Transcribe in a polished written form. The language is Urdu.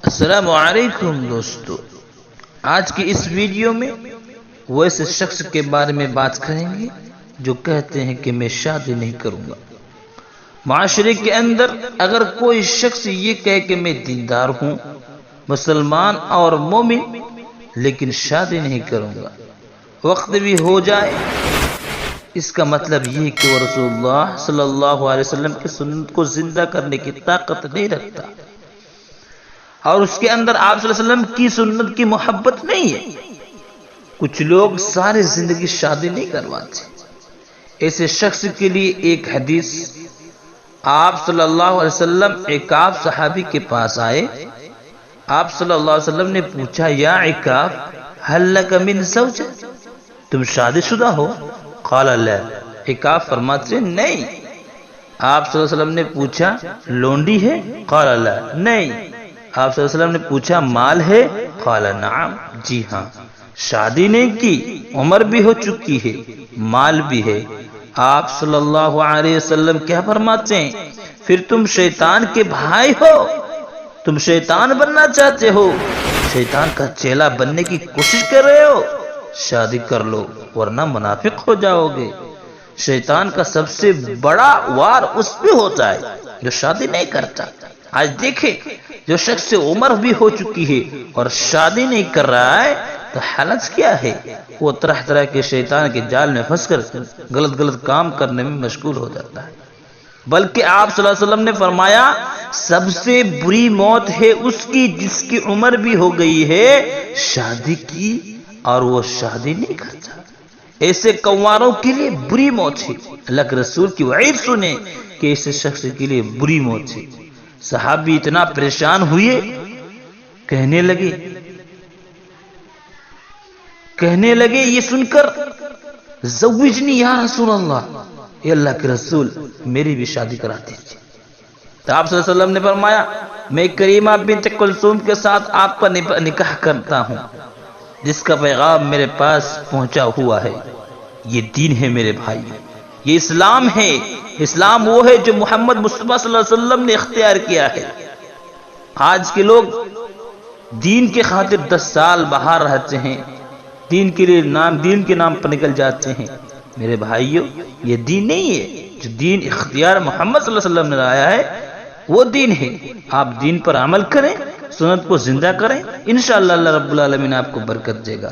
السلام علیکم دوستو، آج کی اس ویڈیو میں وہ ایسے شخص کے بارے میں بات کریں گے جو کہتے ہیں کہ میں شادی نہیں کروں گا۔ معاشرے کے اندر اگر کوئی شخص یہ کہے کہ میں دیندار ہوں، مسلمان اور مومن، لیکن شادی نہیں کروں گا، وقت بھی ہو جائے، اس کا مطلب یہ ہے کہ وہ رسول اللہ صلی اللہ علیہ وسلم کی سنت کو زندہ کرنے کی طاقت نہیں رکھتا، اور اس کے اندر آپ صلی اللہ علیہ وسلم کی سنت کی محبت نہیں ہے۔ کچھ لوگ ساری زندگی شادی نہیں کرواتے۔ ایسے شخص کے لیے ایک حدیث، آپ صلی اللہ علیہ وسلم عکاف صحابی کے پاس آئے، آپ صلی اللہ علیہ وسلم نے پوچھا، یا عکاف هل لک من زوجہ، تم شادی شدہ ہو؟ قال لا، عکاف فرماتے ہیں نہیں۔ آپ صلی اللہ علیہ وسلم نے پوچھا، لونڈی ہے؟ قال لا، نہیں۔ آپ صلی اللہ علیہ وسلم نے پوچھا، مال ہے؟ قال نعم، جی ہاں۔ شادی نہیں کی، عمر بھی ہو چکی ہے، مال بھی ہے۔ آپ صلی اللہ علیہ وسلم کیا فرماتے ہیں؟ پھر تم شیطان کے بھائی ہو، تم شیطان بننا چاہتے ہو، شیطان کا چیلا بننے کی کوشش کر رہے ہو، شادی کر لو ورنہ منافق ہو جاؤ گے۔ شیطان کا سب سے بڑا وار اس پہ ہوتا ہے جو شادی نہیں کرتا۔ آج دیکھیں، جو شخص سے عمر بھی ہو چکی ہے اور شادی نہیں کر رہا ہے تو حالت کیا ہے؟ وہ طرح طرح کے شیطان کے جال میں پھنس کر غلط کام کرنے میں مشغول ہو جاتا ہے۔ بلکہ آپ صلی اللہ علیہ وسلم نے فرمایا، سب سے بری موت ہے اس کی جس کی عمر بھی ہو گئی ہے، شادی کی اور وہ شادی نہیں کرتا۔ ایسے کنواروں کے لیے بری موت ہے۔ اللہ کے رسول کی وعید سنیں کہ ایسے شخص کے لیے بری موت ہے۔ صحابی اتنا پریشان ہوئے، کہنے لگے یہ سن کر، زوجنی یا رسول اللہ، اے اللہ کے رسول میری بھی شادی کرا دیجیے۔ تو آپ صلی اللہ علیہ وسلم نے فرمایا، میں کریمہ بنت کلثوم کے ساتھ آپ کا نکاح کرتا ہوں، جس کا پیغام میرے پاس پہنچا ہوا ہے۔ یہ دین ہے میرے بھائی، یہ اسلام ہے۔ اسلام وہ ہے جو محمد مصطفیٰ صلی اللہ علیہ وسلم نے اختیار کیا ہے۔ آج کے لوگ دین کے خاطر 10 سال باہر رہتے ہیں، دین کے نام پر نکل جاتے ہیں۔ میرے بھائیوں، یہ دین نہیں ہے۔ جو دین اختیار محمد صلی اللہ علیہ وسلم نے لایا ہے وہ دین ہے۔ آپ دین پر عمل کریں، سنت کو زندہ کریں، انشاءاللہ اللہ رب العالمین آپ کو برکت دے گا۔